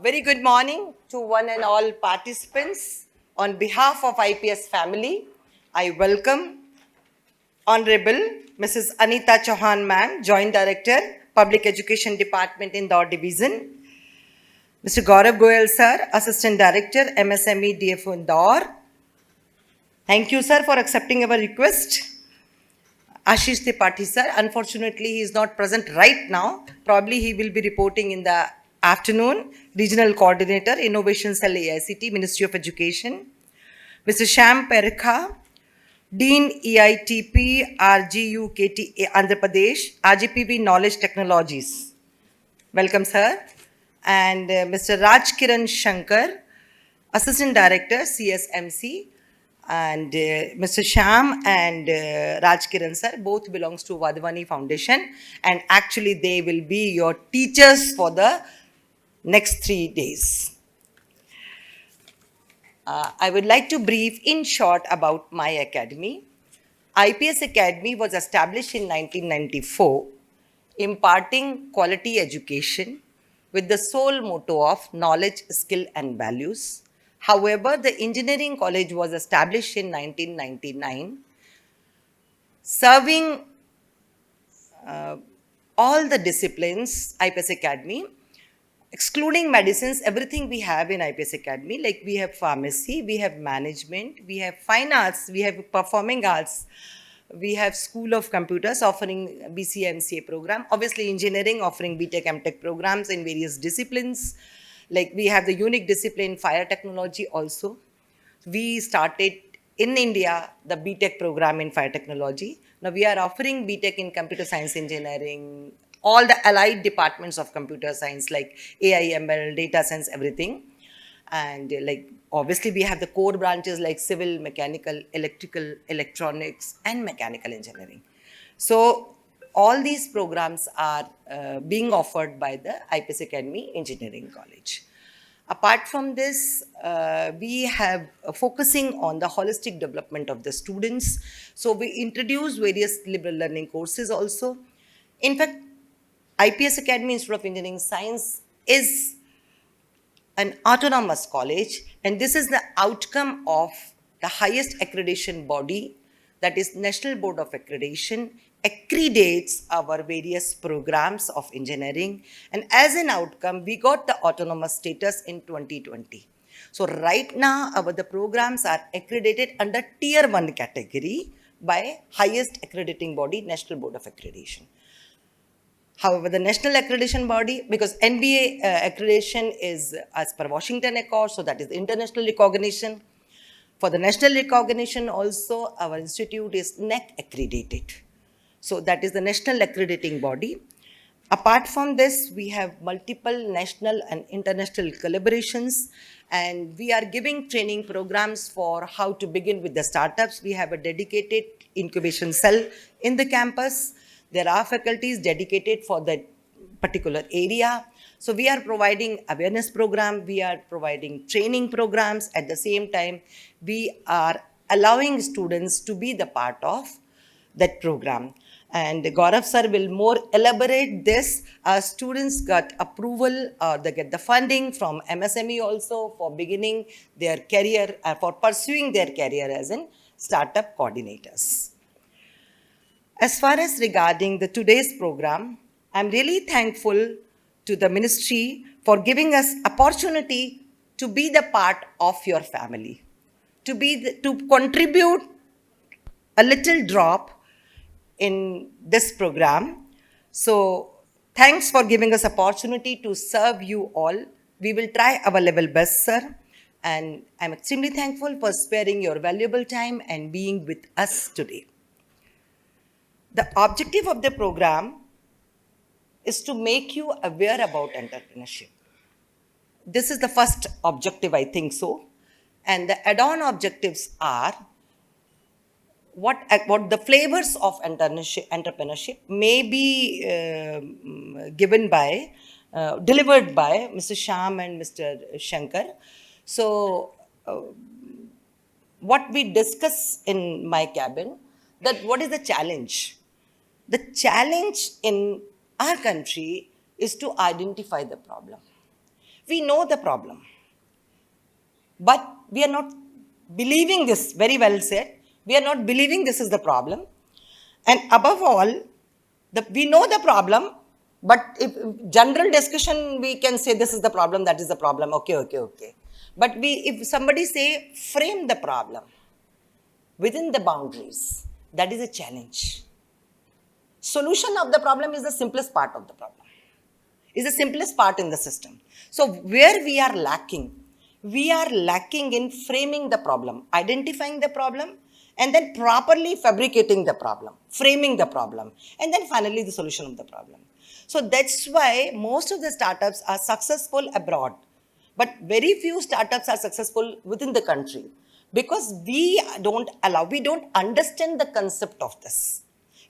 Very good morning to one and all participants. On behalf of IPS family, I welcome Honorable Mrs. Anita Chauhan Ma'am, Joint Director, Public Education Department in Indore Division. Mr. Gaurav Goyal Sir, Assistant Director, MSME DFO Indore. Thank you, sir, for accepting our request. Ashish Tripathi sir, unfortunately he is not present right now. Probably he will be reporting in the afternoon. Regional Coordinator, Innovation Cell AICT, Ministry of Education. Mr. Sham Perkha, Dean EITP, RGUKT, Andhra Pradesh, RGPV Knowledge Technologies. Welcome, sir. And Mr. Raj Kiran Shankar, Assistant Director, CSMC, and Mr. Sham and Raj Kiran sir both belongs to Vadhavani Foundation, and actually they will be your teachers for the next 3 days. I would like to brief in short about my academy. IPS Academy was established in 1994, imparting quality education with the sole motto of knowledge, skill, and values. However, the engineering college was established in 1999, serving all the disciplines, IPS Academy, excluding medicines, everything we have in IPS Academy, like we have pharmacy, we have management, we have fine arts, we have performing arts, we have School of Computers offering BCA MCA program, obviously engineering offering BTech MTech programs in various disciplines, like we have the unique discipline fire technology also. We started in India the BTech program in fire technology. Now we are offering BTech in computer science engineering, all the allied departments of computer science like AI, ML, data science, everything. And like obviously we have the core branches like civil, mechanical, electrical, electronics, and mechanical engineering. So all these programs are being offered by the IPS Academy Engineering College. Apart from this, we have focusing on the holistic development of the students. So we introduce various liberal learning courses also. In fact, IPS Academy Institute of Engineering Science is an autonomous college, and this is the outcome of the highest accreditation body, that is National Board of Accreditation, accreditates our various programs of engineering, and as an outcome we got the autonomous status in 2020. So right now the programs are accredited under tier 1 category by highest accrediting body, National Board of Accreditation. However, the national accreditation body, because NBA accreditation is as per Washington Accord, so that is international recognition. For the national recognition also, our institute is NEC accredited. So that is the national accrediting body. Apart from this, we have multiple national and international collaborations, and we are giving training programs for how to begin with the startups. We have a dedicated incubation cell in the campus. There are faculties dedicated for that particular area. So we are providing awareness program, we are providing training programs. At the same time, we are allowing students to be the part of that program. And Gaurav sir will more elaborate this. Students got approval, they get the funding from MSME also for beginning their career, for pursuing their career as in startup coordinators. As far as regarding the today's program, I'm really thankful to the ministry for giving us opportunity to be the part of your family, to contribute a little drop in this program. So thanks for giving us opportunity to serve you all. We will try our level best, sir. And I'm extremely thankful for sparing your valuable time and being with us today. The objective of the program is to make you aware about entrepreneurship. This is the first objective, I think so. And the add-on objectives are what the flavors of entrepreneurship may be delivered by Mr. Sham and Mr. Shankar. So what we discuss in my cabin, that what is the challenge? The challenge in our country is to identify the problem. We know the problem, but we are not believing this, very well said. We are not believing this is the problem. And above all, we know the problem, but if general discussion, we can say this is the problem, that is the problem. Okay, okay, okay. But if somebody say frame the problem within the boundaries, that is a challenge. Solution of the problem is the simplest part of the problem, is the simplest part in the system. So where we are lacking in framing the problem, identifying the problem, and then properly fabricating the problem, framing the problem, and then finally the solution of the problem. So that's why most of the startups are successful abroad, but very few startups are successful within the country, because we don't understand the concept of this.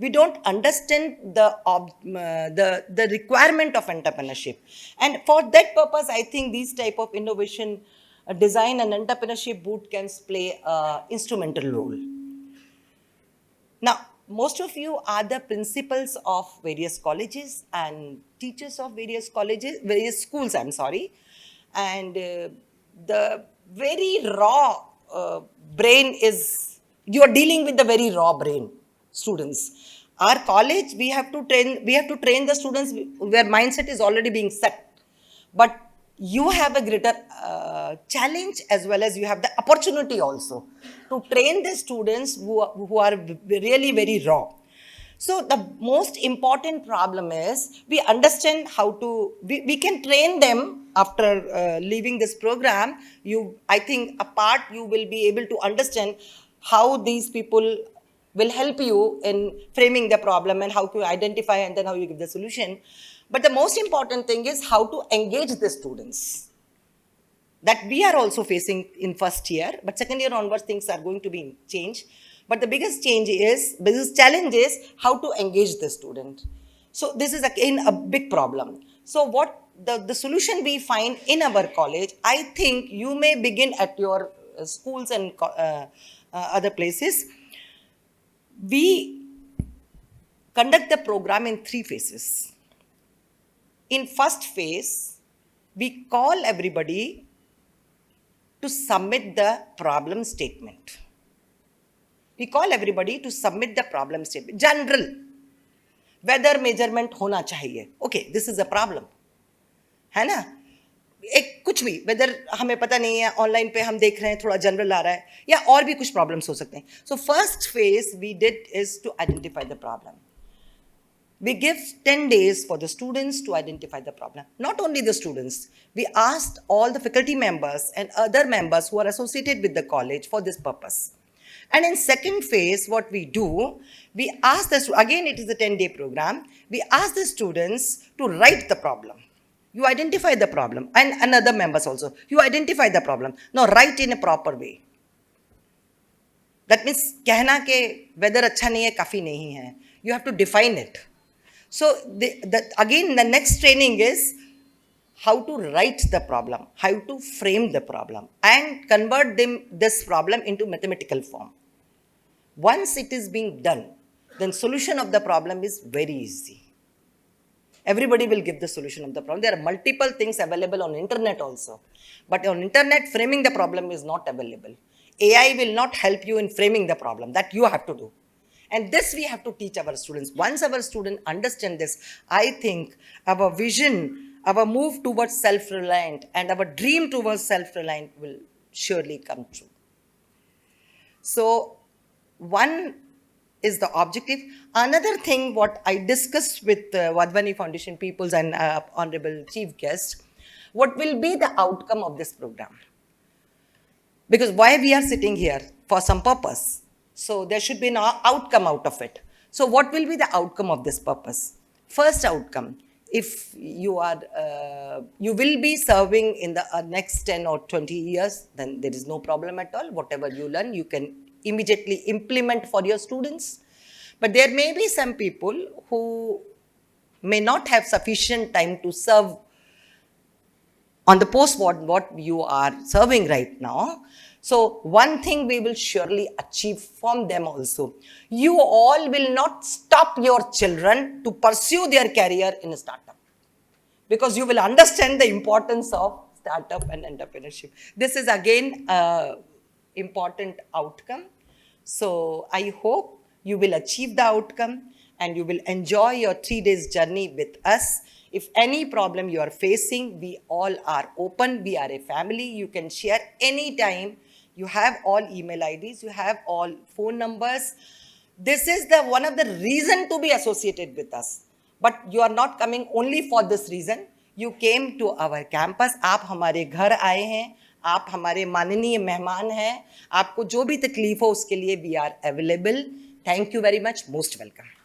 We don't understand the requirement of entrepreneurship. And for that purpose, I think these type of innovation, design and entrepreneurship boot camps play an instrumental role. Now, most of you are the principals of various colleges and teachers of various schools, I'm sorry. And the very raw brain is, you are dealing with the very raw brain students. Our college, we have to train the students where mindset is already being set. But you have a greater challenge, as well as you have the opportunity also to train the students who are really very raw. So the most important problem is we understand how to, we can train them after leaving this program. I think you will be able to understand how these people will help you in framing the problem and how to identify and then how you give the solution. But the most important thing is how to engage the students. That we are also facing in first year, but second year onwards things are going to be changed. But the biggest challenge is how to engage the student. So this is again a big problem. So what the solution we find in our college, I think you may begin at your schools and other places. We conduct the program in 3 phases. In first phase, we call everybody to submit the problem statement. We call everybody to submit the problem statement. General, weather measurement होना चाहिए. Okay, this is a problem. है ना? एक कुछ भी, weather हमें पता नहीं है, ऑनलाइन पे हम देख रहे हैं, थोड़ा जनरल आ रहा है, या और भी कुछ प्रॉब्लम्स हो सकते हैं. So first phase we did is to identify the problem. We give 10 days for the students to identify the problem. Not only the students, we asked all the faculty members and other members who are associated with the college for this purpose. And in second phase, what we do, we ask again it is a 10-day program, we ask the students to write the problem. You identify the problem, and other members also. You identify the problem. Now write in a proper way. That means कहना के weather अच्छा नहीं है, काफी नहीं है. You have to define it. So again, the next training is how to write the problem, how to frame the problem, and convert this problem into mathematical form. Once it is being done, then solution of the problem is very easy. Everybody will give the solution of the problem. There are multiple things available on internet also. But on internet, framing the problem is not available. AI will not help you in framing the problem. That you have to do. And this we have to teach our students. Once our students understand this, I think our vision, our move towards self-reliant and our dream towards self-reliant will surely come true. So one is the objective. Another thing what I discussed with Wadhwani Foundation peoples and Honorable Chief Guest, what will be the outcome of this program? Because why we are sitting here? For some purpose. So there should be an outcome out of it. So what will be the outcome of this purpose? First outcome, if you are, you will be serving in the next 10 or 20 years, then there is no problem at all. Whatever you learn, you can immediately implement for your students. But there may be some people who may not have sufficient time to serve on the post what you are serving right now. So one thing we will surely achieve from them also. You all will not stop your children to pursue their career in a startup. because you will understand the importance of startup and entrepreneurship. This is again important outcome. So I hope you will achieve the outcome and you will enjoy your 3 days journey with us. If any problem you are facing, we all are open. We are a family. You can share anytime. You have all email IDs. You have all phone numbers. This is the one of the reason to be associated with us. But you are not coming only for this reason. You came to our campus. आप हमारे घर आए हैं. आप हमारे माननीय मेहमान हैं. आपको जो भी तकलीफ हो उसके लिए we are available. Thank you very much. Most welcome.